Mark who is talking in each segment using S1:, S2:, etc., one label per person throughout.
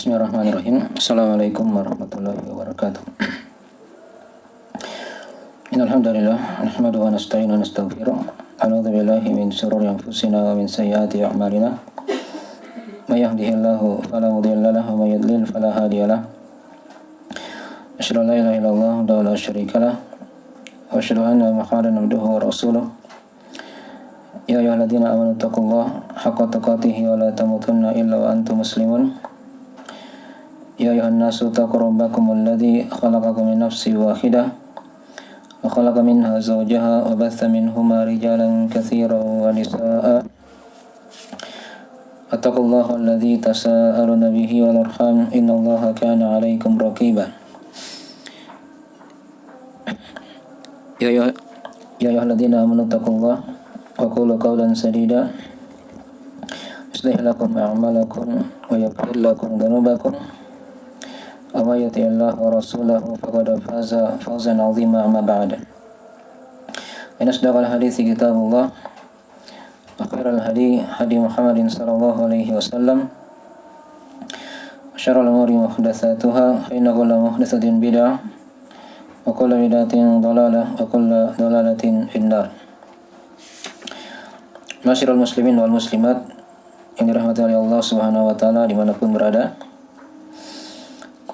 S1: Bismillahirrahmanirrahim. Assalamualaikum warahmatullahi wabarakatuh. Innal hamdalillah nahmaduhu wa nasta'inu wa nastaghfiruh. A'udzu billahi min shururi anfusina wa min sayyiati a'malina. May yahdihillahu fala mudilla lahu wa may yudlil fala hadiya lahu. Asyhadu an la ilaha illallah wa la syarika lahu wa asyhadu anna Muhammadan abduhu wa rasuluh. Ya ayyuhalladzina amanu taqullaha haqqa tuqatih wa la tamutunna illa wa antum muslimun. Ya ayuhan nasu taqu rabbakum alladzi khalaqakum min nafsin wahidah wa khalaqa minha zawjaha wa batha minhuma rijalan katsiran wa nisaa'a wattaqullaha alladzi tasaaluna bihi wal arham innallaha kana 'alaikum raqiba. Ya ayyuhalladzina amanu taqullaha wa qulu qawlan sadida yuslih lakum a'malakum wa yaghfir lakum dhunubakum. Wa yuti'illah wa rasulahu faqad faza fawzan 'azima amma ba'd. In asdaqal hadithi kitabullah wa khairal hadi Muhammadin sallallahu alaihi wasallam wa syarrul umuri muhdatsatuha fa inna kulla muhdatsatin bid'ah wa kulla bid'atin dhalalah wa kulla dhalalatin finnar. Masyiral muslimin wal muslimat yang dirahmati oleh Allah Subhanahu wa taala dimanapun berada.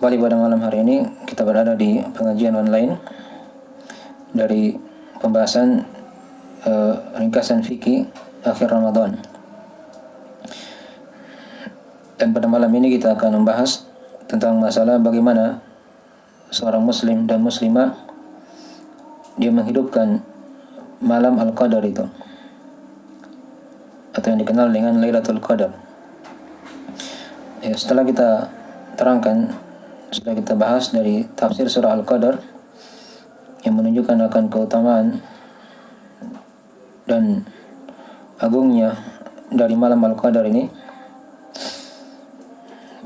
S1: Kembali pada malam hari ini kita berada di pengajian online dari pembahasan ringkasan fikih akhir Ramadan. Dan pada malam ini kita akan membahas tentang masalah bagaimana seorang muslim dan muslimah dia menghidupkan malam Al-Qadar itu, atau yang dikenal dengan Lailatul Qadar. Ya, setelah kita terangkan, sudah kita bahas dari tafsir surah Al-Qadar yang menunjukkan akan keutamaan dan agungnya dari malam Al-Qadar ini,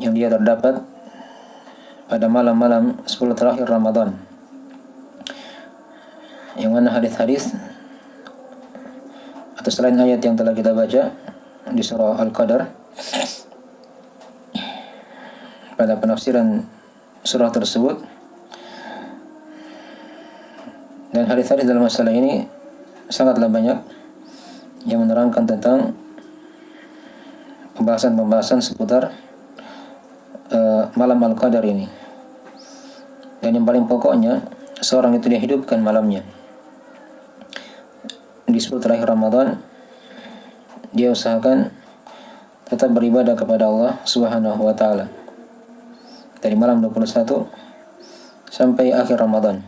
S1: yang dia terdapat pada malam-malam 10 terakhir Ramadan, yang mana hadis-hadis atau selain ayat yang telah kita baca di surah Al-Qadar pada penafsiran surah tersebut, dan hadis-hadis dalam masalah ini sangatlah banyak yang menerangkan tentang pembahasan-pembahasan seputar malam Al-Qadar ini. Dan yang paling pokoknya, seorang itu dia hidupkan malamnya di 10 terakhir Ramadan. Dia usahakan tetap beribadah kepada Allah Subhanahu wa taala dari malam 21 sampai akhir Ramadan.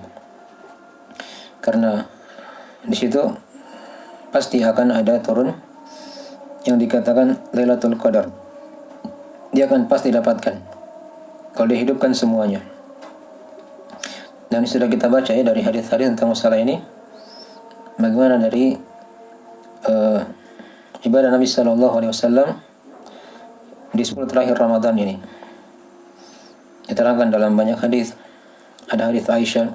S1: Karena di situ pasti akan ada turun yang dikatakan Lailatul Qadar. Dia akan pasti dapatkan kalau dia hidupkan semuanya. Dan sudah kita baca ya dari hadis-hadis tentang masalah ini, bagaimana dari ibadah Nabi sallallahu alaihi wasallam di 10 terakhir Ramadan ini. Diterangkan dalam banyak hadis. Ada hadis Aisyah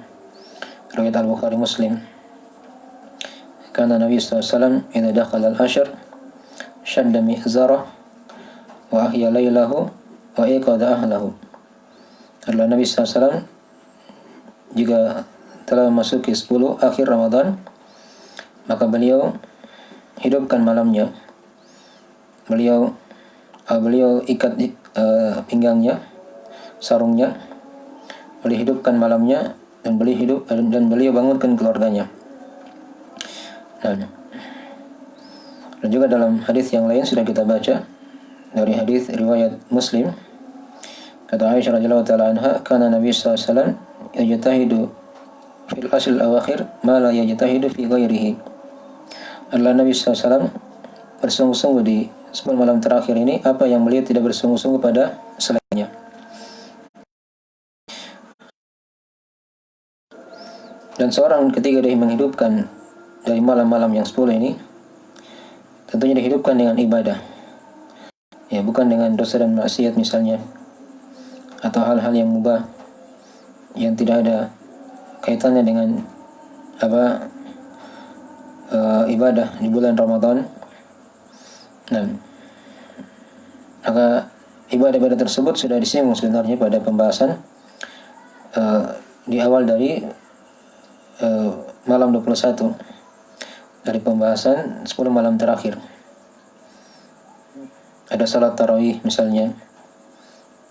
S1: riwayat Al-Bukhari Muslim, karena Nabi sallallahu alaihi wasallam idza dakhala al-ashr shadda mi'zarah wa ahya lailahu wa iqadha ahlahu. Adalah Nabi sallallahu alaihi wasallam jika telah memasuki 10 akhir Ramadan, maka beliau hidupkan malamnya. Beliau ikat pinggangnya, sarungnya, beliau hidupkan malamnya, dan beliau bangunkan keluarganya. Dan juga dalam hadis yang lain sudah kita baca dari hadis riwayat Muslim, kata Aisyah radhiyallahu taala anha, kana Nabi sallallahu alaihi wasallam yajtahidu fil ashr al-awakhir ma la yajtahidu fi ghairihi. Adalah Nabi sallallahu alaihi wasallam bersungguh-sungguh di 10 malam terakhir ini apa yang beliau tidak bersungguh-sungguh pada selainnya. Dan seorang ketika dia menghidupkan dari malam-malam yang 10 ini, tentunya dihidupkan dengan ibadah. Ya, bukan dengan dosa dan maksiat misalnya, atau hal-hal yang mubah yang tidak ada kaitannya dengan ibadah di bulan Ramadan. Nah, maka ibadah-ibadah tersebut sudah disinggung sebenarnya pada pembahasan di awal dari malam 21, dari pembahasan 10 malam terakhir. Ada salat tarawih misalnya.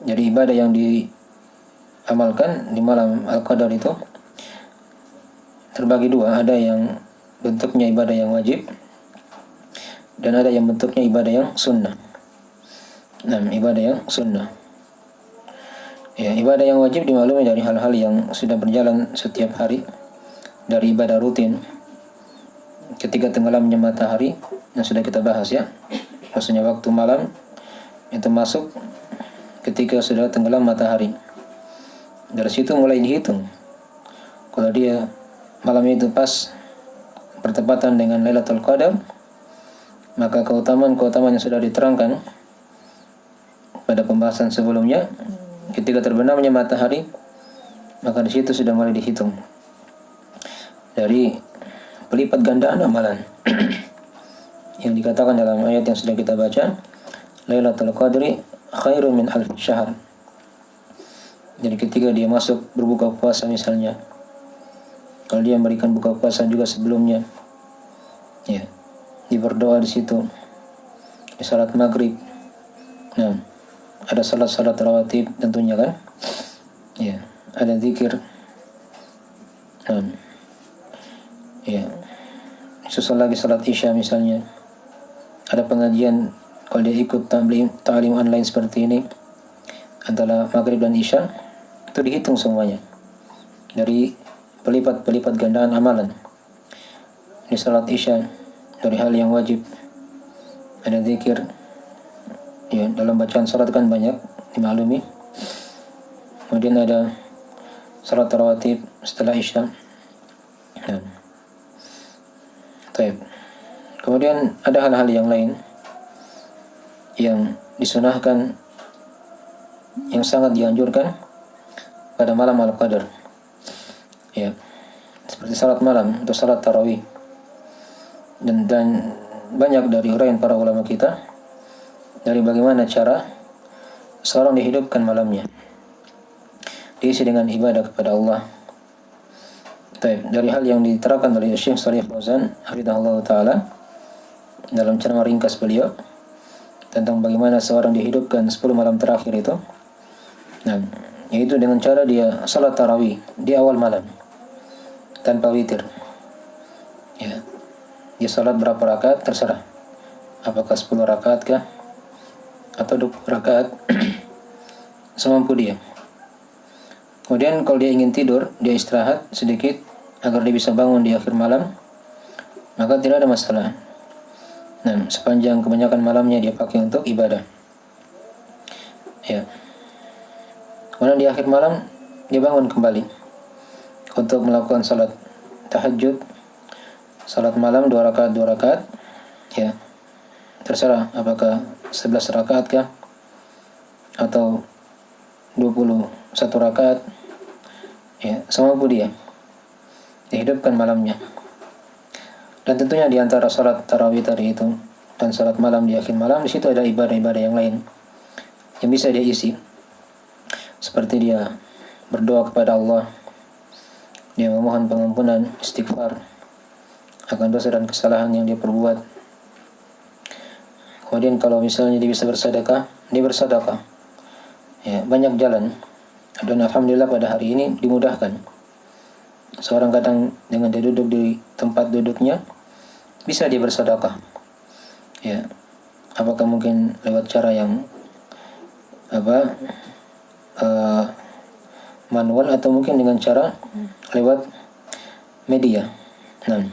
S1: Jadi ibadah yang diamalkan di malam Al-Qadar itu terbagi dua, ada yang bentuknya ibadah yang wajib dan ada yang bentuknya ibadah yang sunnah. Nah, ibadah yang sunnah. Ya, ibadah yang wajib dimaklumi dari hal-hal yang sudah berjalan setiap hari, dari ibadah rutin ketika tenggelamnya matahari yang sudah kita bahas ya. Maksudnya waktu malam itu masuk ketika sudah tenggelam matahari. Dari situ mulai dihitung. Kalau dia malam itu pas bertepatan dengan Lailatul Qadar, maka keutamaan-keutamaan yang sudah diterangkan pada pembahasan sebelumnya, ketika terbenamnya matahari, maka di situ sudah mulai dihitung dari pelipat gandaan amalan yang dikatakan dalam ayat yang sudah kita baca, Lailatul Qadri khairun min alf syahr. Jadi ketika dia masuk berbuka puasa misalnya, kalau dia memberikan buka puasa juga sebelumnya, ya, dia berdoa di situ, di salat maghrib. Nah, ada salat-salat rawatib tentunya kan, ya, ada zikir. Nah, ya, susul lagi salat isya misalnya, ada pengajian kalau dia ikut ta'lim online seperti ini antara maghrib dan isya, itu dihitung semuanya dari pelipat gandaan amalan. Di salat isya dari hal yang wajib ada zikir, ya, dalam bacaan salat kan banyak dimaklumi. Kemudian ada salat rawatib setelah isya. Nah, baik. Kemudian ada hal-hal yang lain yang disunahkan, yang sangat dianjurkan pada malam Al-Qadar, ya, seperti salat malam atau salat tarawih, dan banyak dari uraian para ulama kita dari bagaimana cara seorang dihidupkan malamnya, diisi dengan ibadah kepada Allah. Dari hal yang diterangkan oleh Syekh Shalih Fauzan hafizahullah taala dalam ceramah ringkas beliau tentang bagaimana seorang dihidupkan 10 malam terakhir itu. Nah, yaitu dengan cara dia salat tarawih di awal malam tanpa witir. Ya. Dia salat berapa rakaat terserah. Apakah 10 rakaat kah atau 20 rakaat semampu dia. Kemudian kalau dia ingin tidur, dia istirahat sedikit agar dia bisa bangun di akhir malam, maka tidak ada masalah. Nah, sepanjang kebanyakan malamnya dia pakai untuk ibadah. Ya. Kemudian di akhir malam dia bangun kembali untuk melakukan salat tahajud, salat malam 2 rakaat, ya. Terserah apakah 11 rakaat kah atau 21 rakaat. Ya, semampu dia dihidupkan malamnya. Dan tentunya di antara salat tarawih tadi itu dan salat malam di akhir malam, di situ ada ibadah-ibadah yang lain yang bisa dia isi. Seperti dia berdoa kepada Allah, dia memohon pengampunan, istighfar akan dosa dan kesalahan yang dia perbuat. Kemudian kalau misalnya dia bisa bersedekah, dia bersedekah. Ya, banyak jalan. Dan alhamdulillah pada hari ini dimudahkan. Seorang kadang dengan dia duduk di tempat duduknya bisa dia bersedekah. Ya. Apakah mungkin lewat cara yang manual atau mungkin dengan cara lewat media. Nah,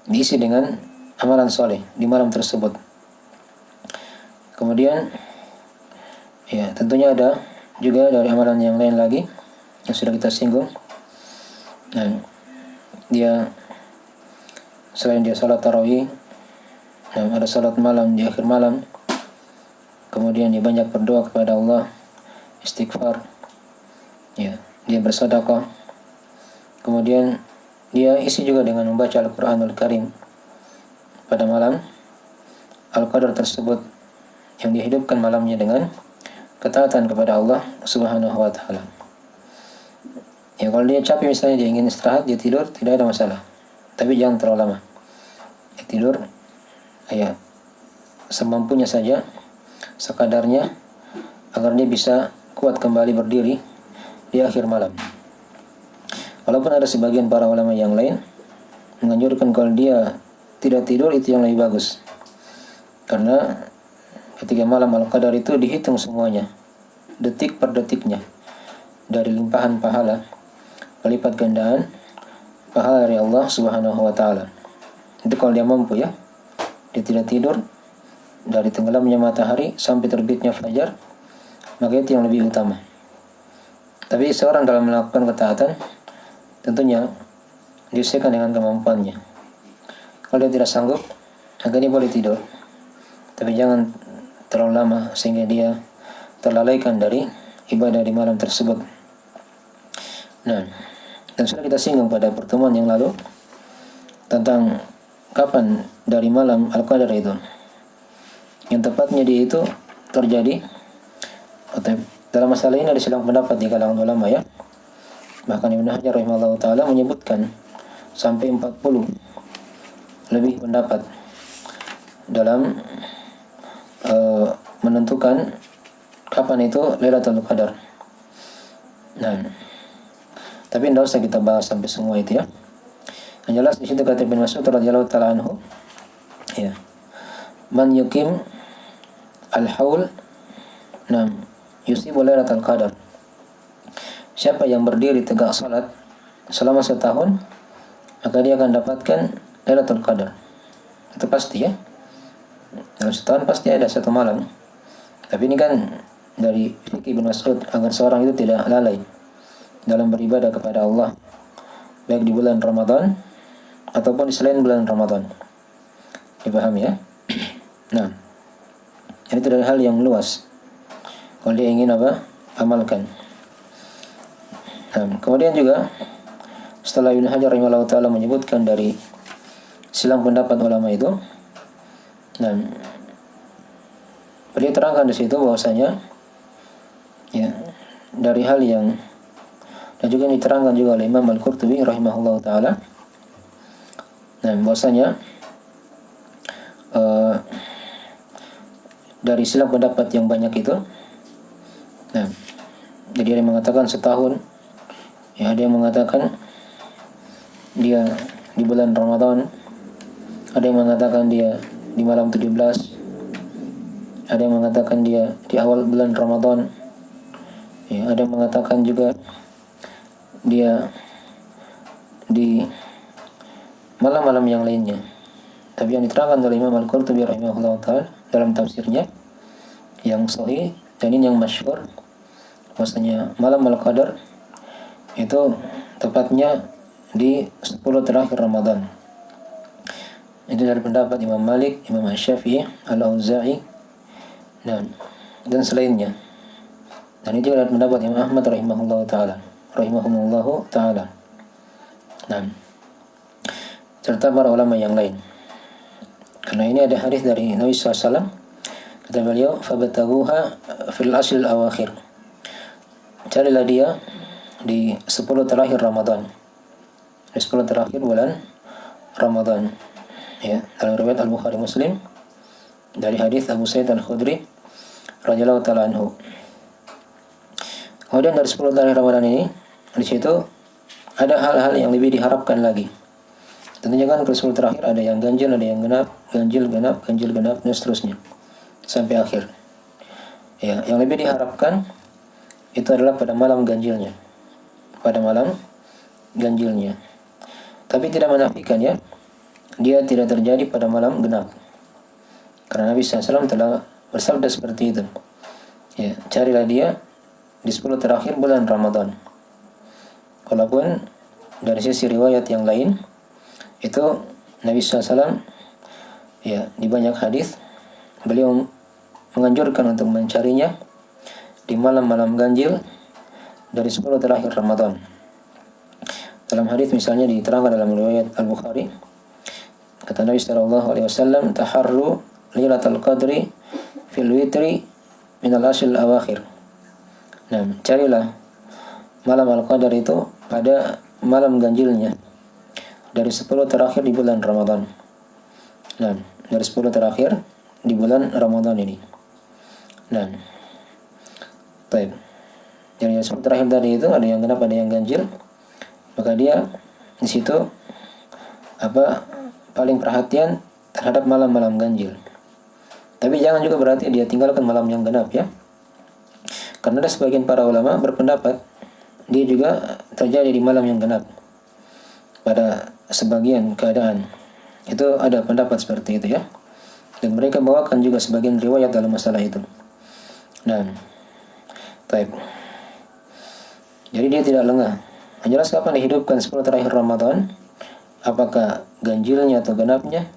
S1: diisi dengan amalan soleh di malam tersebut. Kemudian, ya, tentunya ada juga dari amalan yang lain lagi yang sudah kita singgung. Nah, dia selain dia salat tarawih, nah, ada salat malam di akhir malam. Kemudian dia banyak berdoa kepada Allah, istighfar. Ya, dia bersedekah. Kemudian dia isi juga dengan membaca Al-Qur'anul Karim pada malam Al-Qadar tersebut. yang dihidupkan malamnya dengan ketaatan kepada Allah Subhanahu wa taala. Ya kalau dia capek misalnya, dia ingin istirahat, dia tidur, tidak ada masalah. Tapi jangan terlalu lama. Dia tidur ya semampunya saja, sekadarnya, agar dia bisa kuat kembali berdiri di akhir malam. Walaupun ada sebagian para ulama yang lain menganjurkan kalau dia tidak tidur itu yang lebih bagus. Karena ketika malam Al-Qadar itu dihitung semuanya, detik per detiknya, dari limpahan pahala, pelipat gandaan pahala dari Allah Subhanahu wa taala. Itu kalau dia mampu ya. Dia tidak tidur dari tenggelamnya matahari sampai terbitnya fajar, maka itu yang lebih utama. Tapi seorang dalam melakukan ketaatan tentunya disesuaikan dengan kemampuannya. Kalau dia tidak sanggup, maka dia boleh tidur, tapi jangan terlalu lama sehingga dia terlalaikan dari ibadah di malam tersebut. Nah, dan sudah kita singgung pada pertemuan yang lalu tentang kapan dari malam Al-Qadar itu. Yang tepatnya dia itu terjadi, atau dalam masalah ini ada sedang pendapat di kalangan ulama ya. Bahkan Ibnu Hajar rahimahullah ta'ala menyebutkan sampai 40 lebih pendapat dalam menentukan kapan itu Lailatul Qadar. Nah, tapi tidak usah kita bahas sampai semua itu ya. Yang jelas di situ kata Ibnu Mas'ud radhiyallahu ta'ala anhu, ya, man yukim al-haul nam yusibu Lailatul Qadar. Siapa yang berdiri tegak salat selama setahun, maka dia akan dapatkan Lailatul Qadar. Itu pasti ya. Dalam setahun pasti ada satu malam. Tapi ini kan dari fikih Ibnu Mas'ud agar seorang itu tidak lalai dalam beribadah kepada Allah, baik di bulan Ramadan ataupun di selain bulan Ramadan. Dipahami ya? Nah, itu dari hal yang luas. Kalau dia ingin apa? Amalkan. Nah, kemudian juga setelah Ibnu Hajar rahimahullah ta'ala menyebutkan dari silang pendapat ulama itu, dan beliau terangkan di situ bahwasanya ya dari hal yang, dan juga diterangkan juga oleh Imam Al-Qurtubi rahimahullah ta'ala, dan bahwasanya dari silang pendapat yang banyak itu, nah, jadi ada yang mengatakan setahun, ya ada yang mengatakan dia di bulan Ramadan, ada yang mengatakan dia di malam 17, ada yang mengatakan dia di awal bulan Ramadan, ya, ada yang mengatakan juga dia di malam-malam yang lainnya. Tapi yang diterangkan oleh Imam Al-Qurtubi rahimahullah ta'ala dalam tafsirnya yang sahih dan ini yang masyhur, maksudnya malam Al-Qadar itu tepatnya di 10 terakhir Ramadan. Itu dari pendapat Imam Malik, Imam Syafi'i, Al-Auza'i, dan selainnya. Dan itu dari pendapat Imam Ahmad rahimahullahu ta'ala. Nah, serta para ulama yang lain. Karena ini ada hadis dari Nabi SAW, kata beliau, "Fabtaghuha fil ashril awakhir." Carilah dia di 10 terakhir Ramadan. Di 10 terakhir bulan Ramadan. Ya, dalam riwayat Al-Bukhari Muslim dari hadis Abu Sa'id Al-Khudri radhiyallahu ta'ala anhu. Kemudian dari 10 terakhir Ramadan ini, di situ ada hal-hal yang lebih diharapkan lagi. Tentunya kan ke 10 terakhir ada yang ganjil, ada yang genap, ganjil genap, dan seterusnya sampai akhir. Ya, yang lebih diharapkan itu adalah pada malam ganjilnya. Pada malam ganjilnya. Tapi tidak menafikan ya, dia tidak terjadi pada malam genap. Karena Nabi SAW telah bersabda seperti itu. Ya, carilah dia di 10 terakhir bulan Ramadan. Walaupun dari sisi riwayat yang lain, itu Nabi SAW ya di banyak hadis beliau menganjurkan untuk mencarinya di malam-malam ganjil dari 10 terakhir Ramadan. Dalam hadis misalnya diterangkan dalam riwayat Al-Bukhari, kata Nabi SAW, "Taharru Lailatul Qadri fil witri minal ashil awakhir. Nah, carilah malam Al-Qadar itu pada malam ganjilnya dari 10 terakhir di bulan Ramadan. Nah, dari 10 terakhir di bulan Ramadan ini. Nah, baik. Dari 10 terakhir tadi itu ada yang genap, ada yang ganjil. Maka dia di situ paling perhatian terhadap malam-malam ganjil. Tapi jangan juga berarti dia tinggalkan malam yang genap ya. Karena ada sebagian para ulama berpendapat dia juga terjadi di malam yang genap pada sebagian keadaan. Itu ada pendapat seperti itu ya. Dan mereka bawakan juga sebagian riwayat dalam masalah itu. Nah, baik. Jadi dia tidak lengah. Yang jelas kapan dihidupkan 10 terakhir Ramadan, apakah ganjilnya atau genapnya,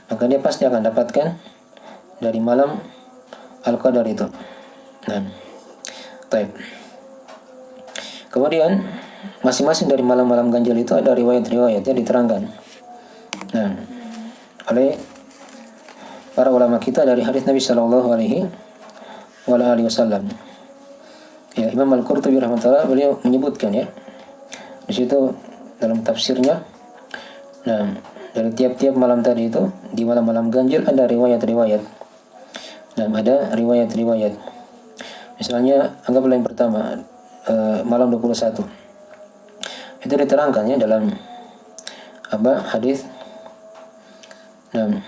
S1: maka dia pasti akan dapatkan dari malam Al-Qadar itu. Nah, baik. Kemudian masing-masing dari malam-malam ganjil itu ada riwayat-riwayatnya diterangkan. Nah, oleh para ulama kita dari hadis Nabi Shallallahu Alaihi Wasallam. Ya, Imam Al-Qurtubi rahimahullah beliau menyebutkan ya di situ dalam tafsirnya. Nah, dari tiap-tiap malam tadi itu di malam-malam ganjil ada riwayat-riwayat. Dan ada riwayat-riwayat. Misalnya anggaplah yang pertama malam 21. Itu diterangkan ya dalam hadis. Nah,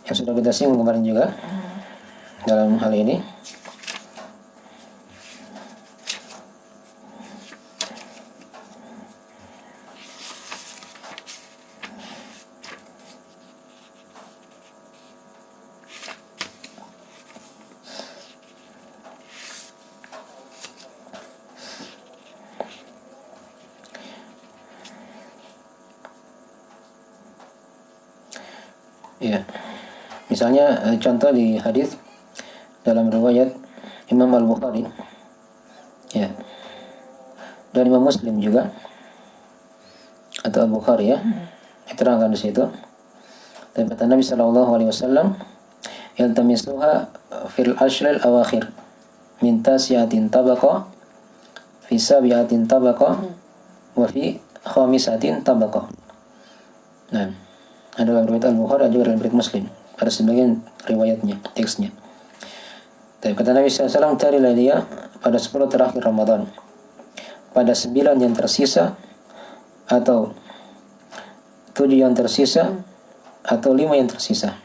S1: yang sudah kita singgung kemarin juga dalam hal ini. Ya, misalnya contoh di hadis dalam riwayat Imam Al-Bukhari, ya, dan Imam Muslim juga atau Al-Bukhari ya, diterangkan di situ. Dan kata Nabi Shallallahu Alaihi Wasallam, "Iltamisuha fil ashril awakhir, minta siatin tabaqa, fi sabiatin tabaqa, wa fi khamisatin tabaqa." Nah, ada dalam riwayat Al-Bukhari dan juga dalam riwayat Muslim. Ada sebagian riwayatnya, teksnya. Tapi kata Nabi SAW, carilah dia pada 10 terakhir Ramadan, pada 9 yang tersisa, atau 7 yang tersisa, atau 5 yang tersisa.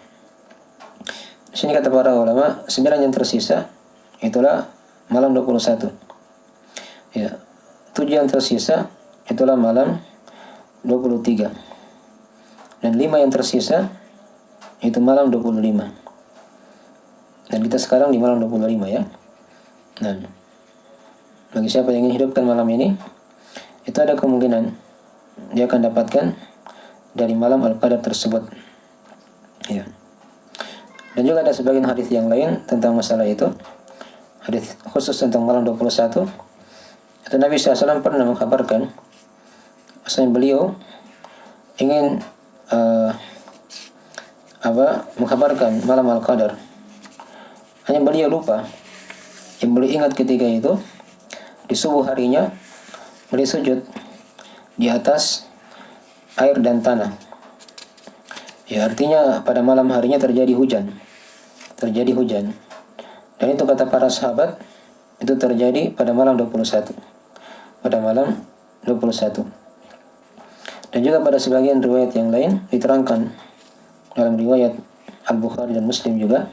S1: Di sini kata para ulama, 9 yang tersisa itulah malam 21. Ya, 7 yang tersisa itulah malam 23. Dan 5 yang tersisa itu malam 25. Dan kita sekarang di malam 25 ya. Nah, bagi siapa yang ingin hidupkan malam ini, itu ada kemungkinan dia akan dapatkan dari malam Al-Qadar tersebut. Ya. Dan juga ada sebagian hadis yang lain tentang masalah itu. Hadis khusus tentang malam 21. Itu Nabi SAW pernah mengkabarkan bahwa beliau ingin mengkabarkan malam Al-Qadar. Hanya beliau lupa. Yang beliau ingat ketika itu di subuh harinya beliau sujud di atas air dan tanah. Ya, artinya pada malam harinya terjadi hujan. Dan itu kata para sahabat itu terjadi pada malam 21. Pada malam 21. Dan juga pada sebagian riwayat yang lain diterangkan dalam riwayat Al-Bukhari dan Muslim juga,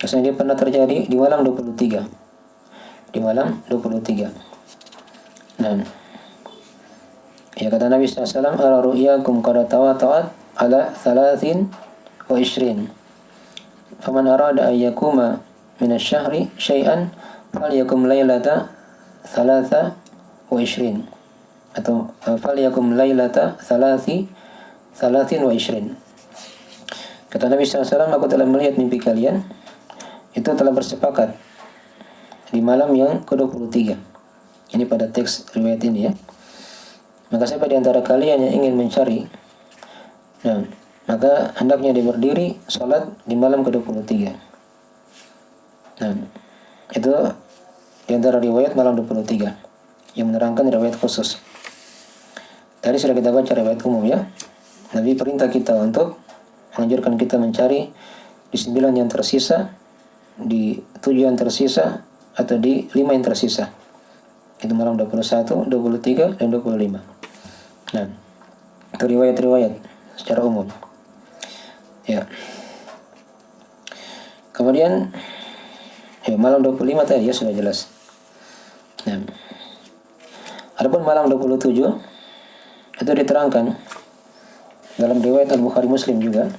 S1: bahwasanya dia pernah terjadi di malam 23. Di malam 23. Nah, ya kata Nabi SAW, "Ara ru'yakum qad tawata'at ala 23. Faman arada an yakuma min asy-syahri syai'an falyakum lailata 23." Atau falyakum lailata 23. Kata Nabi SAW, aku telah melihat mimpi kalian itu telah bersepakat di malam yang ke-23. Ini pada teks riwayat ini ya. Maka siapa di antara kalian yang ingin mencari Nah, maka hendaknya dia berdiri sholat di malam ke-23. Nah, itu di antara riwayat malam 23 yang menerangkan riwayat khusus. Tadi sudah kita baca riwayat umum ya. Nabi perintah kita untuk menganjurkan kita mencari di 9 yang tersisa, di 7 yang tersisa, atau di 5 yang tersisa. Itu malam 21, 23, dan 25. Nah, itu riwayat-riwayat secara umum. Ya. Kemudian malam 25 tadi ya sudah jelas. Nah, adapun malam 27 itu diterangkan dalam riwayat Al-Bukhari Muslim juga.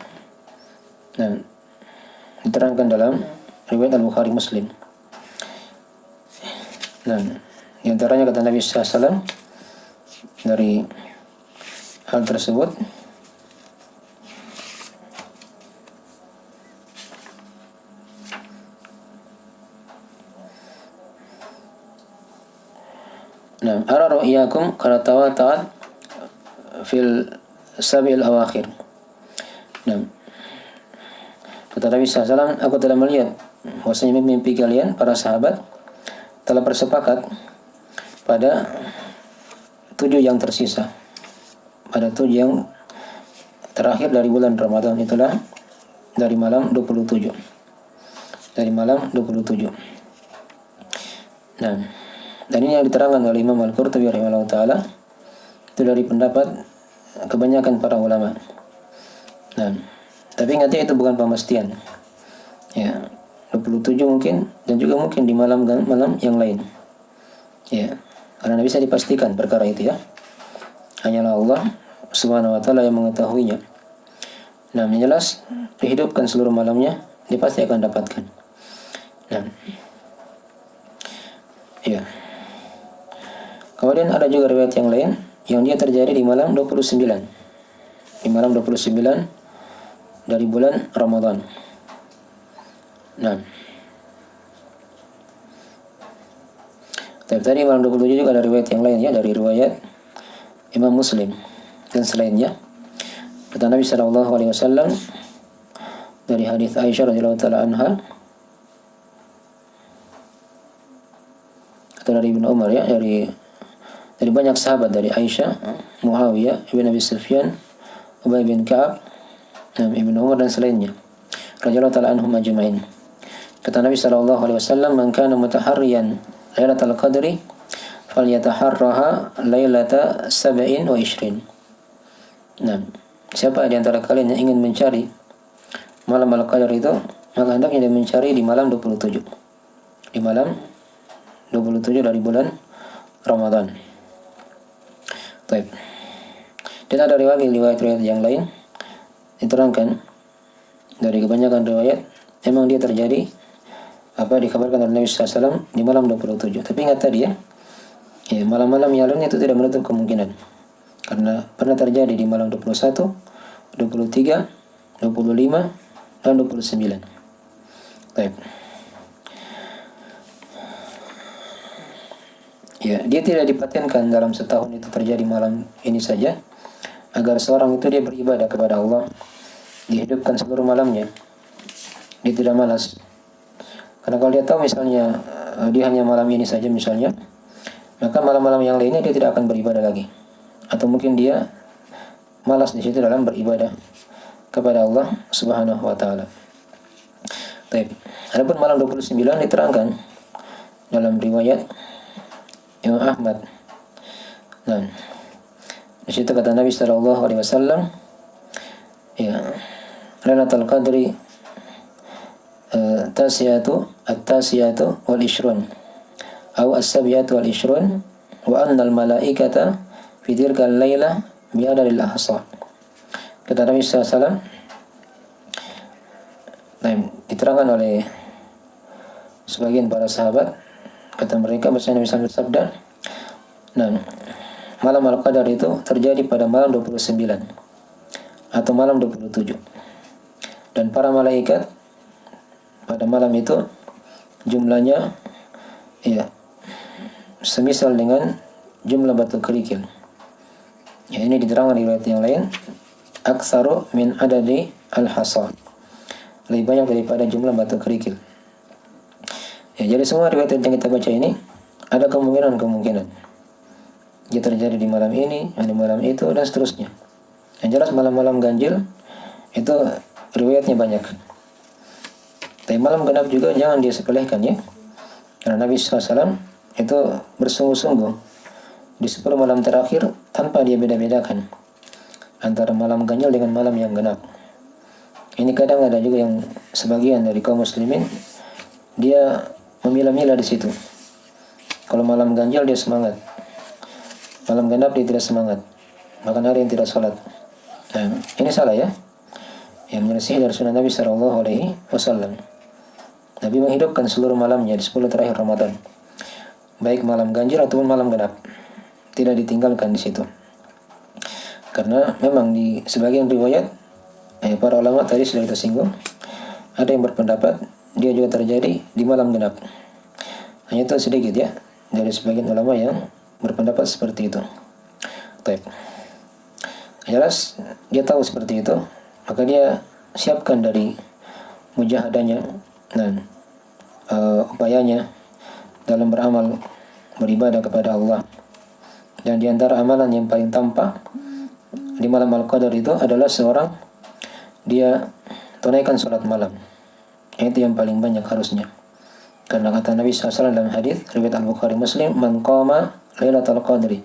S1: Nah, diterangkan dalam riwayat Al-Bukhari Muslim. Nah, di antaranya kata Nabi SAW dari hal tersebut, nah, ara ru'yakum qad tawata'at fil sabil awakhir. Nah, kata Nabi SAW, aku telah melihat bahwasanya mimpi kalian para sahabat telah bersepakat pada 7 yang tersisa, pada 7 yang terakhir dari bulan Ramadan, itulah dari malam 27. Dari malam 27. Nah, dan ini yang diterangkan oleh Imam Al-Qurtubi rahimahullah ta'ala, itu dari pendapat kebanyakan para ulama. Nah, tapi ingat ya, itu bukan pemastian. Ya, 27 mungkin, dan juga mungkin di malam-malam yang lain. Ya, karena tidak bisa dipastikan perkara itu ya. Hanyalah Allah Subhanahu wa ta'ala yang mengetahuinya. Nah, yang jelas dihidupkan seluruh malamnya, dia pasti akan dapatkan. Nah, ya. Kemudian ada juga riwayat yang lain yang dia terjadi di malam 29. Di malam 29 dari bulan Ramadan. Nah, tapi tadi malam 27 juga ada riwayat yang lain ya, dari riwayat Imam Muslim dan selainnya. Kata Nabi SAW dari hadis Aisyah radhiyallahu taala anha, atau dari Ibnu Umar ya, dari banyak sahabat, dari Aisyah, Muawiyah, Ibn Abi Sufyan, Ubay bin Ka'ab, Ibnu Umar dan selainnya, radhiyallahu taala anhum ajma'in. Kata Nabi SAW, man kana mutaharriyan lailatul qadri falyataharraha lailata 27. Nah, siapa di antara kalian yang ingin mencari malam al-qadar itu, maka hendaknya dia mencari di malam 27. Di malam 27 dari bulan Ramadan. Baik. Dan ada riwayat-riwayat yang lain diterangkan dari kebanyakan riwayat memang dia terjadi dikabarkan oleh Nabi SAW di malam 27. Tapi ingat tadi ya, malam-malam yang lain itu tidak menutup kemungkinan, karena pernah terjadi di malam 21, 23, 25, dan 29. Baik. Ya, dia tidak dipatenkan dalam setahun itu terjadi malam ini saja, agar seorang itu dia beribadah kepada Allah, dihidupkan seluruh malamnya, dia tidak malas. Karena kalau dia tahu misalnya dia hanya malam ini saja misalnya, maka malam-malam yang lainnya dia tidak akan beribadah lagi, atau mungkin dia malas di situ dalam beribadah kepada Allah Subhanahu wa taala. Baik. Adapun malam 29 diterangkan dalam riwayat Imam Ahmad. Nah, di situ kata Nabi sallallahu alaihi wasallam, ya, Lailatul Qadri at-tasiyatu wal ishrun atau as-sabiyatu wal ishrun wa anna al-malaikata fi tilka al-lailah bi adadil ahsa. Kata Nabi sallallahu alaihi wasallam, diterangkan oleh sebagian para sahabat, kata mereka bahwa Nabi SAW bersabda, nah, malam Al-Qadar itu terjadi pada malam 29 atau malam 27. Dan para malaikat pada malam itu jumlahnya semisal dengan jumlah batu kerikil. Ya, ini diterangkan di riwayat yang lain aktsaru min adadi al-hasa. Lebih banyak daripada jumlah batu kerikil. Ya, jadi semua riwayat yang kita baca ini ada kemungkinan dia terjadi di malam ini, di malam itu, dan seterusnya. Yang jelas malam-malam ganjil itu riwayatnya banyak. Tapi malam genap juga jangan disepelekan ya. Karena Nabi SAW itu bersungguh-sungguh di 10 malam terakhir tanpa dia beda-bedakan antara malam ganjil dengan malam yang genap. Ini kadang ada juga yang sebagian dari kaum muslimin dia memilah-milah di situ. Kalau malam ganjil dia semangat, malam genap dia tidak semangat, bahkan hari yang tidak sholat. Nah, ini salah ya. Yang menyelesaikan dari sunnah Nabi SAW. Nabi menghidupkan seluruh malamnya di 10 terakhir Ramadan, baik malam ganjil ataupun malam genap, tidak ditinggalkan di situ. Karena memang di sebagian riwayat para ulama tadi sudah kita singgung, ada yang berpendapat dia juga terjadi di malam genap. Hanya itu sedikit ya dari sebagian ulama yang berpendapat seperti itu. Baik. Jelas dia tahu seperti itu, maka dia siapkan dari mujahadanya dan upayanya dalam beramal beribadah kepada Allah. Dan di antara amalan yang paling tampak di malam Al-Qadar itu adalah seorang dia tunaikan sholat malam. Itu yang paling banyak harusnya. Karena kata Nabi SAW dalam hadis riwayat Al-Bukhari Muslim, "Man qama Lailatul Qadri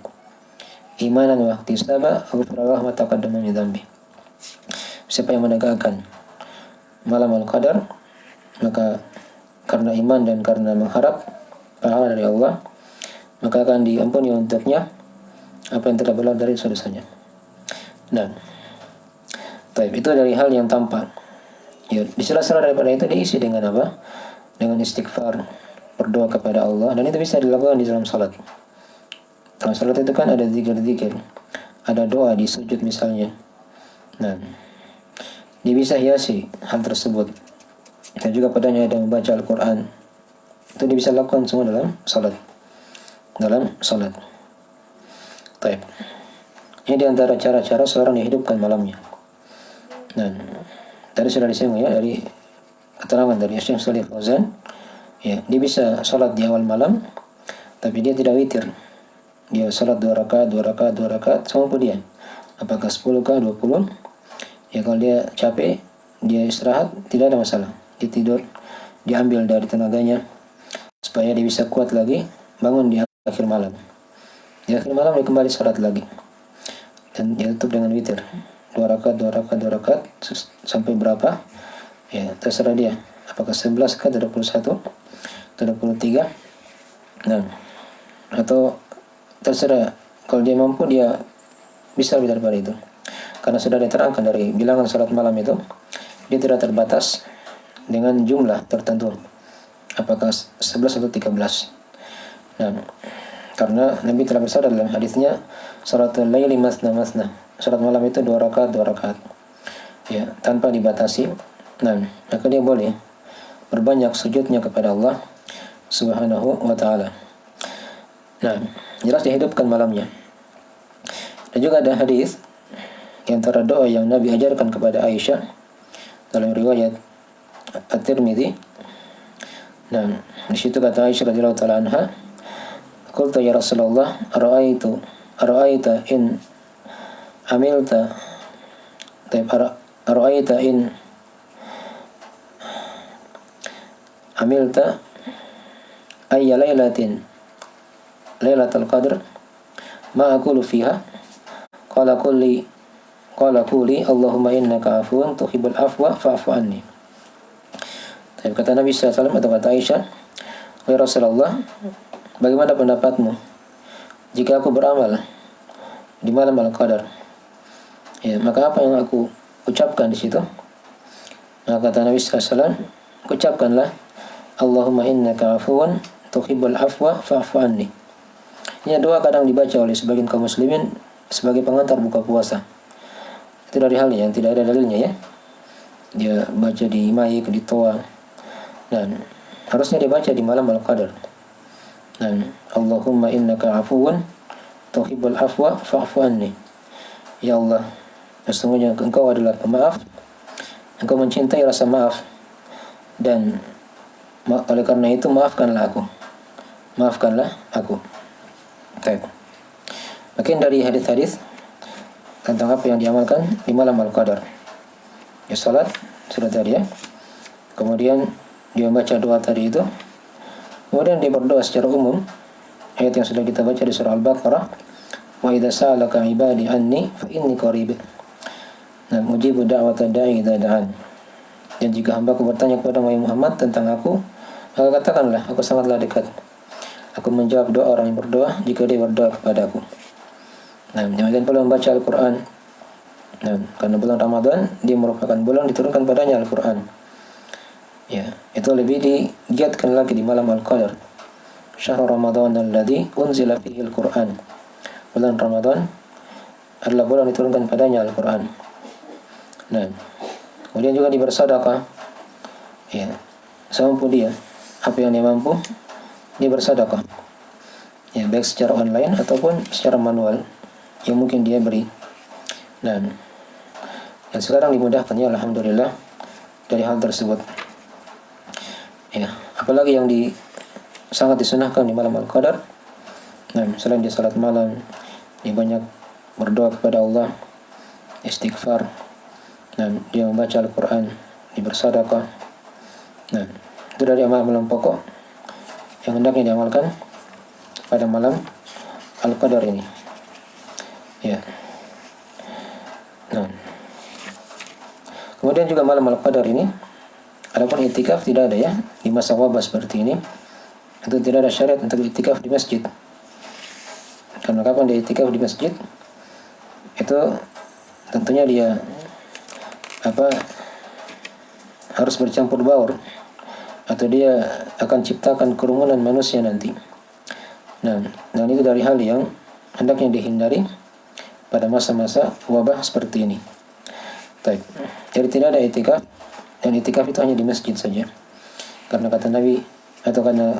S1: imanan wa ihtisaba ghufira lahu ma taqaddama min dzambi." Siapa yang menegakkan malam Al-Qadar, maka karena iman dan karena mengharap pahala dari Allah, maka akan diampuni untuknya apa yang telah berlalu dari dosanya. Nah, itu dari hal yang tampak. Ya, di sela-sela daripada itu diisi dengan apa? Dengan istighfar, berdoa kepada Allah, dan itu bisa dilakukan di dalam salat. Dalam salat itu kan ada zikir-zikir, ada doa di sujud misalnya. Nah, dia bisa hiasi hal tersebut. Dan juga padanya ada membaca Al-Quran. Itu dia bisa lakukan semua dalam salat. Baik. Ini di antara cara-cara seorang dihidupkan malamnya. Dan tadi sudah disinggung ya dari keterangan dari Syekh Shalih Fauzan, ya, dia bisa salat di awal malam, tapi dia tidak witir. Dia salat 2 rakaat sama kemudian. Apakah 10 kah 20? Ya, kalau dia capek, dia istirahat, tidak ada masalah. Dia tidur, dia ambil dari tenaganya supaya dia bisa kuat lagi bangun di akhir malam. Di akhir malam dia kembali salat lagi. Dan dia tutup dengan witir. 2 rakaat sampai berapa? Ya, terserah dia. Apakah 11 kah, 21, 23? Nah, atau terserah. Kalau dia mampu, dia bisa lebih daripada itu. Karena sudah diterangkan dari bilangan salat malam itu, dia tidak terbatas dengan jumlah tertentu. Apakah 11 atau 13? Nah, karena Nabi telah bersabda dalam hadisnya, salatul laili masna. Salat malam itu 2 rakaat. Ya, tanpa dibatasi. Nah, maka dia boleh berbanyak sujudnya kepada Allah Subhanahu wa taala. Nah, jelas dihidupkan malamnya. Dan juga ada hadis di antara doa yang Nabi ajarkan kepada Aisyah dalam riwayat At-Tirmidzi. Nah, di situ kata Aisyah radhiyallahu taala anha, "Qultu ya Rasulullah, ara'aita in amilta ara'aita in amilta ayya lailatul qadr ma aqulu fiha qala quli Allahumma innaka afuwun tuhibbul afwa fa'fu anni." Kata Nabi SAW atau kata Aisyah, "Wahai Rasulullah, bagaimana pendapatmu jika aku beramal di malam Al-Qadar? Ya, maka apa yang aku ucapkan di situ?" Maka kata Nabi SAW, ucapkanlah, "Allahumma innaka afuwun tuhibbul afwa fa'fu anni." Ini doa kadang dibaca oleh sebagian kaum muslimin sebagai pengantar buka puasa. Itu dari hal yang tidak ada dalilnya ya. Dia baca di mic, di toa. Dan harusnya dibaca di malam Al-Qadar. Dan Allahumma innaka afuwun tuhibbul afwa fa'fu anni. Ya Allah, sesungguhnya engkau adalah pemaaf, engkau mencintai rasa maaf, dan oleh karena itu maafkanlah aku. Baik. Makin dari hadis-hadis tentang apa yang diamalkan di malam Al-Qadar. Ya, salat sudah tadi ya. Kemudian dia membaca doa tadi itu. Kemudian dia berdoa secara umum. Ayat yang sudah kita baca di surah Al-Baqarah. Wa idza sa'alaka 'ibadi anni fa inni qarib. Dan mujibu da'wata da'i idza da'an. Dan jika hambaku bertanya kepada Muhammad tentang aku, maka katakanlah, aku sangatlah dekat. Aku menjawab doa orang yang berdoa jika dia berdoa kepadaku. Nah, demikian pula membaca Al-Quran. Nah, karena bulan Ramadan dia merupakan bulan diturunkan padanya Al-Quran. Ya, itu lebih digiatkan lagi di malam Al-Qadar. Syahrul Ramadan alladzi unzila fihi Al-Quran. Bulan Ramadan adalah bulan diturunkan padanya Al-Quran. Nah, kemudian juga bersedekah. Ya, semampu dia, apa yang dia mampu, dia bersedekah. Ya, baik secara online ataupun secara manual yang mungkin dia beri. Dan sekarang dimudahkan ya alhamdulillah dari hal tersebut. Ya, apalagi yang sangat disunahkan di malam Al-Qadar. Nah, selain di salat malam, dia banyak berdoa kepada Allah, istighfar, dan dia membaca Al-Quran, dia bersedekah. Nah, itu dari amal-amal pokok yang hendaknya diamalkan pada malam Al-Qadar ini. Ya. Nah, kemudian juga malam Al-Qadar ini, adapun itikaf tidak ada ya di masa wabah seperti ini. Itu tidak ada syariat untuk itikaf di masjid. Karena kapan dia itikaf di masjid, itu tentunya dia harus bercampur baur, atau dia akan ciptakan kerumunan manusia nanti. Nah, dan itu dari hal yang hendaknya dihindari pada masa-masa wabah seperti ini. Baik. Jadi tidak ada itikaf, dan itikaf itu hanya di masjid saja. Karena kata Nabi karena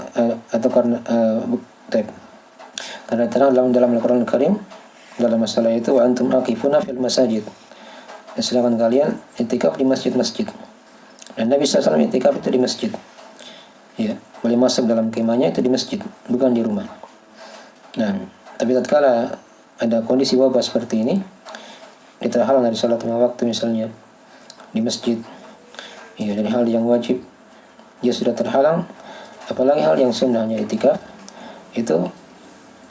S1: terang dalam Al-Quran Al-Karim dalam masalah itu, wa antum aqifuna fil masajid. Silakan kalian itikaf di masjid-masjid. Dan Nabi SAW itikaf itu di masjid. Ya, boleh masuk dalam kemahnya itu di masjid, bukan di rumah. Nah, tapi tatkala ada kondisi wabah seperti ini, dia terhalang dari salat lima waktu misalnya di masjid. Ya, dari hal yang wajib dia sudah terhalang, apalagi hal yang sunnahnya itikaf, itu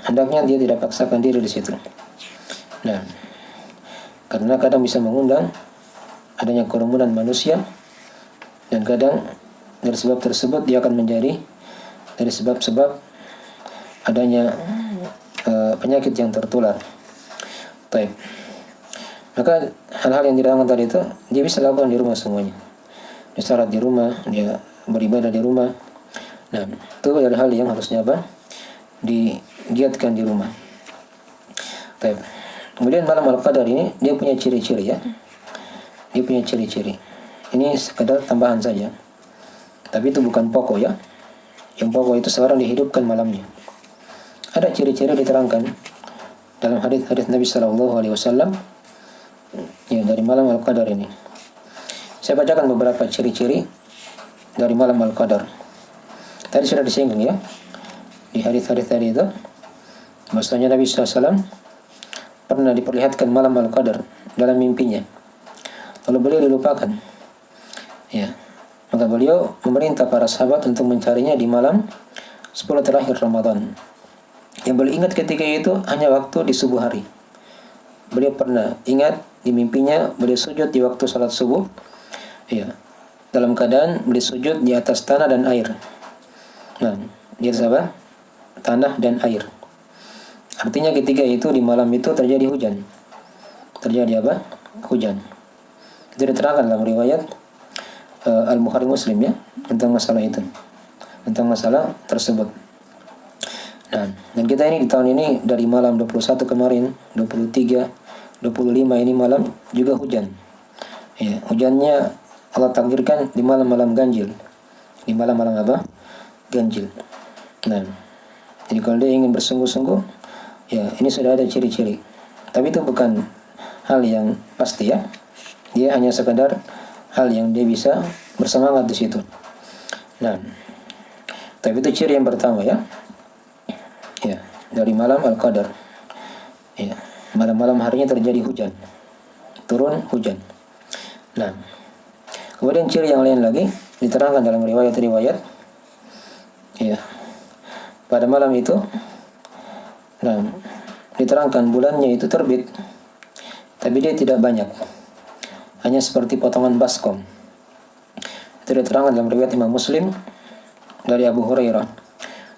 S1: hendaknya dia tidak paksakan diri di situ. Nah, karena kadang bisa mengundang adanya kerumunan manusia, dan kadang dari sebab tersebut dia akan menjadi dari sebab-sebab adanya penyakit yang tertular. Baik. Maka hal-hal yang dilarang tadi itu dia bisa lakukan di rumah semuanya. Dia salat di rumah, dia beribadah di rumah. Nah, itu adalah hal yang harusnya digiatkan di rumah. Baik. Kemudian malam Al-Qadar ini dia punya ciri-ciri ya. Dia punya ciri-ciri. Ini sekedar tambahan saja. Tapi itu bukan pokok ya. Yang pokok itu seorang dihidupkan malamnya. Ada ciri-ciri diterangkan dalam hadis-hadis Nabi Sallallahu Alaihi Wasallam ya dari malam Al-Qadar ini. Saya bacakan beberapa ciri-ciri dari malam Al-Qadar. Tadi sudah disinggung ya di hadis-hadis tadi itu, bahwasanya Nabi SAW pernah diperlihatkan malam Al-Qadar dalam mimpinya. Lalu beliau dilupakan. Ya, maka beliau memerintah para sahabat untuk mencarinya di malam 10 terakhir Ramadan. Yang beliau ingat ketika itu hanya waktu di subuh hari. Beliau pernah ingat di mimpinya beliau sujud di waktu salat subuh. Ya, dalam keadaan beliau sujud di atas tanah dan air. Nah, di atas apa? Tanah dan air. Artinya ketika itu di malam itu terjadi hujan. Terjadi apa? Hujan. Itu diterangkan dalam riwayat Al-Bukhari Muslim ya tentang masalah itu, tentang masalah tersebut. Nah, dan kita ini di tahun ini dari malam 21 kemarin, 23, 25 ini malam juga hujan. Ya, hujannya Allah takdirkan di malam-malam ganjil. Di malam-malam apa? Ganjil. Nah, jadi kalau dia ingin bersungguh-sungguh, ya ini sudah ada ciri-ciri. Tapi itu bukan hal yang pasti ya. Dia hanya sekedar hal yang dia bisa bersemangat di situ. Nah, tapi itu ciri yang pertama ya. Ya, dari malam Al-Qadar. Ya, malam-malam harinya terjadi hujan. Turun hujan. Nah, kemudian ciri yang lain lagi diterangkan dalam riwayat-riwayat. Ya, pada malam itu, nah, diterangkan bulannya itu terbit, tapi dia tidak banyak, hanya seperti potongan baskom. Itu diterangkan dalam riwayat Imam Muslim dari Abu Hurairah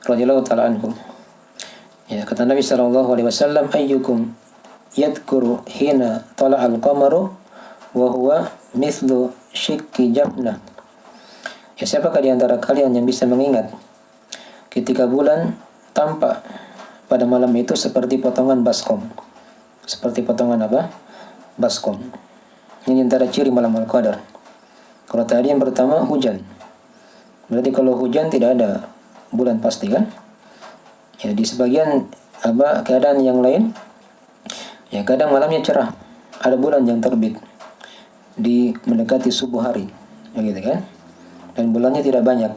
S1: radhiyallahu taala anhu. Ya, kata Nabi sallallahu alaihi wasallam, ayyukum yadhkuru hina tala'al qamaru wa huwa mithlu shikki jabnah. Ya, siapakah di antara kalian yang bisa mengingat ketika bulan tampak pada malam itu seperti potongan baskom. Seperti potongan apa? Baskom. Ini antara ciri malam Al-Qadar. Kalau tadi yang pertama hujan. Berarti kalau hujan tidak ada bulan pasti kan? Ya, di sebagian keadaan yang lain, ya kadang malamnya cerah, ada bulan yang terbit di mendekati subuh hari, begitu kan? Dan bulannya tidak banyak.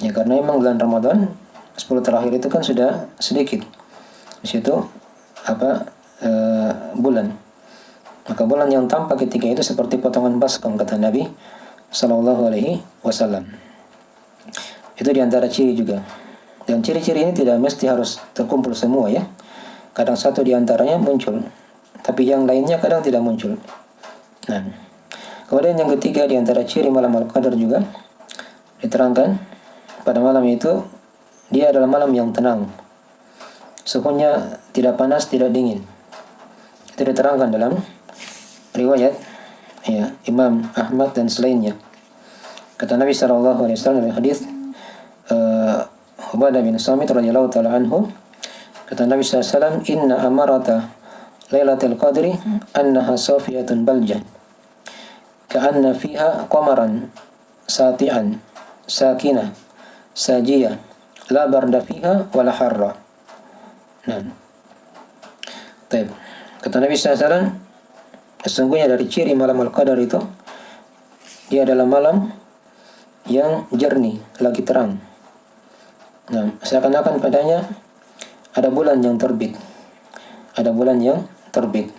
S1: Ya karena memang bulan Ramadan 10 terakhir itu kan sudah sedikit. Di situ bulan. Maka bulan yang tampak ketika itu seperti potongan baskom kata Nabi sallallahu alaihi wasallam. Itu diantara ciri juga. Dan ciri-ciri ini tidak mesti harus terkumpul semua ya. Kadang satu diantaranya muncul, tapi yang lainnya kadang tidak muncul. Nah, kemudian yang ketiga diantara ciri malam Al-Qadar juga diterangkan pada malam itu dia adalah malam yang tenang. Suhunya tidak panas, tidak dingin. Itu diterangkan dalam riwayat ya, Imam Ahmad dan selainnya. Kata Nabi sallallahu alaihi wasallam dalam hadis Ubadah bin Samit radhiyallahu taala anhu, kata Nabi sallallahu alaihi wasallam, inna amarata lailatul qadri annaha safiyatun baljah ka'anna fiha qamaran sati'an sakinah sajiyah la barda fiha wala harra. Nah, baik. Kata Nabi sallallahu alaihi wasallam, sesungguhnya dari ciri malam Al-Qadar itu dia adalah malam yang jernih, lagi terang. Nah, seakan-akan padanya ada bulan yang terbit. Ada bulan yang terbit.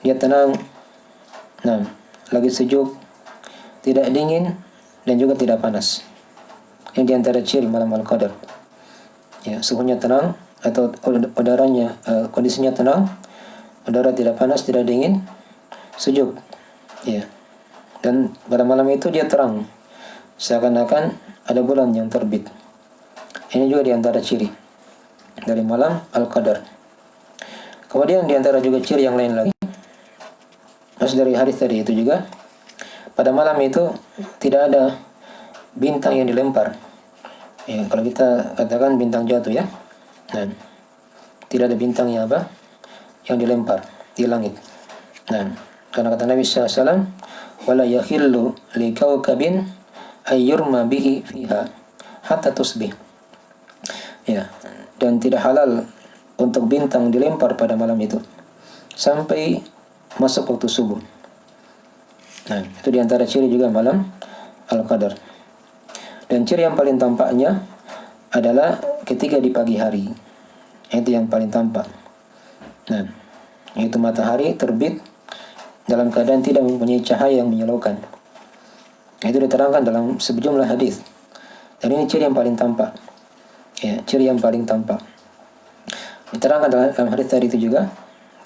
S1: Dia tenang. Nah, lagi sejuk, tidak dingin dan juga tidak panas. Yang diantara ciri malam Al-Qadar. Ya, suhunya tenang atau udaranya kondisinya tenang. Udara tidak panas, tidak dingin, sejuk. Ya. Dan pada malam itu dia terang. Seakan-akan ada bulan yang terbit. Ini juga diantara ciri dari malam Al-Qadar. Kemudian diantara juga ciri yang lain lagi. Mas dari hadis tadi itu juga, pada malam itu tidak ada bintang yang dilempar. Ya, kalau kita katakan bintang jatuh ya. Nah, tidak ada bintang yang yang dilempar di langit. Nah, karena kata Nabi SAW, wala yakhillu li kaukabin ayyurma bihi fiha hatta tusbih. Ya, dan tidak halal untuk bintang dilempar pada malam itu sampai masuk waktu subuh. Nah, itu diantara ciri juga malam Al-Qadar. Dan ciri yang paling tampaknya adalah ketika di pagi hari. Itu yang paling tampak. Nah, yaitu matahari terbit dalam keadaan tidak mempunyai cahaya yang menyilaukan. Itu diterangkan dalam sejumlah hadis. Dan ini ciri yang paling tampak. Ya, ciri yang paling tampak. Diterangkan dalam hadis tadi itu juga,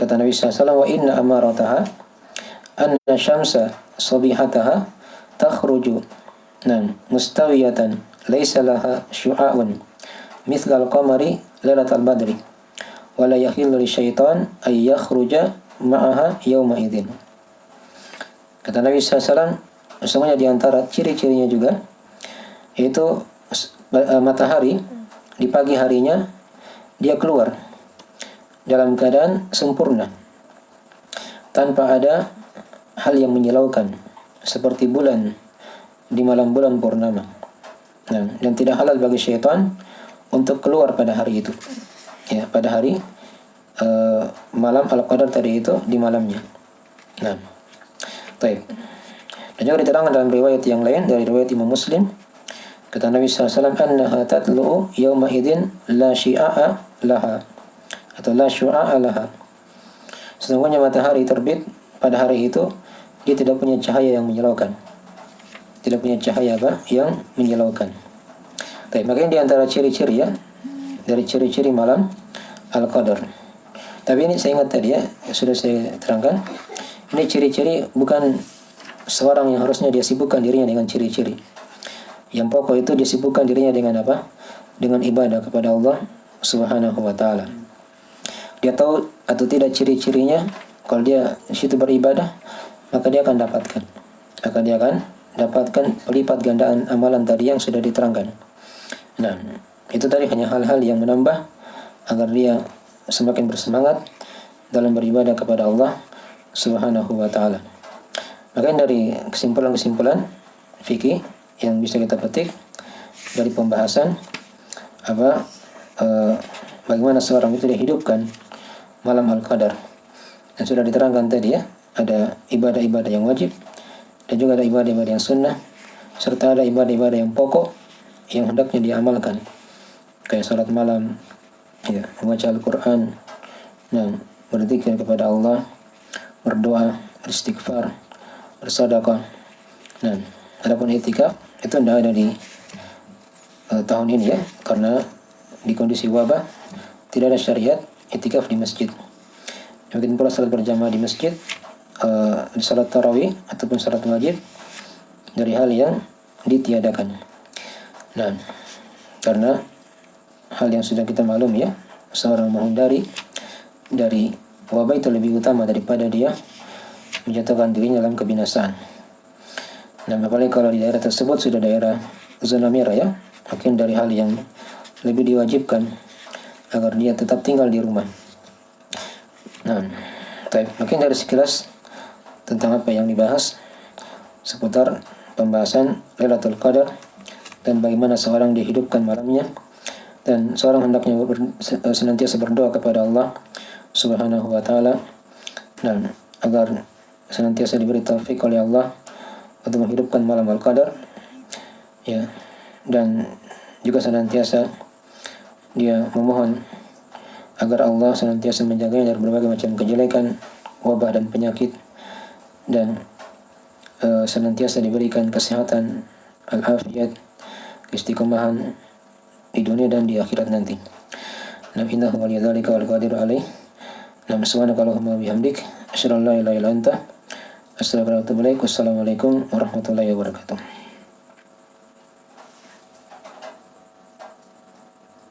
S1: kata Nabi SAW, wa inna amarataha anna syamsa sabihataha takhruju mustawiyatan laysa laha syu'a'un mithla al-qamari lailatal badri wa la yakhillu lisyaitan ay yakhruja ma'aha yawma idzin. Kata Nabi SAW, sesungguhnya di antara ciri-cirinya juga yaitu matahari di pagi harinya dia keluar dalam keadaan sempurna tanpa ada hal yang menyilaukan seperti bulan di malam bulan purnama. Nah, dan tidak halal bagi syaitan untuk keluar pada hari itu. Ya, pada hari malam Al-Qadar tadi itu di malamnya. Nah, baik. Dan juga diterangkan dalam riwayat yang lain dari riwayat Imam Muslim, kata Nabi SAW, annaha tatlu'u yawma idin la syia'a laha, atau la syu'a'a laha. Sesungguhnya matahari terbit pada hari itu, dia tidak punya cahaya yang menyilaukan. Tidak punya cahaya apa? Yang menyilaukan. Baik, makanya di antara ciri-ciri ya, dari ciri-ciri malam Al-Qadar. Tapi ini saya ingat tadi ya, sudah saya terangkan. Ini ciri-ciri bukan seorang yang harusnya dia sibukkan dirinya dengan ciri-ciri. Yang pokok itu dia sibukkan dirinya dengan apa? Dengan ibadah kepada Allah Subhanahu wa taala. Dia tahu atau tidak ciri-cirinya, kalau dia di situ beribadah, maka dia akan dapatkan. Maka dia akan dapatkan pelipat gandaan amalan tadi yang sudah diterangkan. Nah, itu tadi hanya hal-hal yang menambah agar dia semakin bersemangat dalam beribadah kepada Allah Subhanahu wa taala. Makanya dari kesimpulan-kesimpulan fikih yang bisa kita petik dari pembahasan bagaimana seorang itu dihidupkan malam Al-Qadar. Dan sudah diterangkan tadi ya, ada ibadah-ibadah yang wajib dan juga ada ibadah-ibadah yang sunnah, serta ada ibadah-ibadah yang pokok yang hendaknya diamalkan, kayak salat malam, ya, membaca Al-Quran, dan berzikir kepada Allah, berdoa, beristighfar, bersedekah. Nah, adapun itikaf itu tidak ada di tahun ini ya, karena di kondisi wabah tidak ada syariat itikaf di masjid. Mungkin pula salat berjamaah di masjid, salat tarawih ataupun salat wajib dari hal yang ditiadakan. Nah, karena hal yang sudah kita maklum ya, seorang menghindari dari wabah itu lebih utama daripada dia menjatuhkan dirinya dalam kebinasaan. Nah, apalagi kalau di daerah tersebut sudah daerah zona merah ya, mungkin dari hal yang lebih diwajibkan agar dia tetap tinggal di rumah. Nah, mungkin dari sekilas tentang apa yang dibahas seputar pembahasan Lailatul Qadar dan bagaimana seorang dihidupkan malamnya, dan seorang hendaknya senantiasa berdoa kepada Allah Subhanahu wa taala, dan agar senantiasa diberi taufik oleh Allah untuk menghidupkan malam Al-Qadar ya, dan juga senantiasa dia memohon agar Allah senantiasa menjaganya dari berbagai macam kejelekan, wabah dan penyakit, dan senantiasa diberikan kesehatan, al-afiyat, istiqomahan di dunia dan di akhirat nanti. Nah, innahu waliyadzalika wal qadiru alaih. Nah, subhanakallahumma wa bihamdik, asyhadu an la ilaha illa anta, astaghfiruka wa atubu ilaik. Wassalamualaikum warahmatullahi wabarakatuh.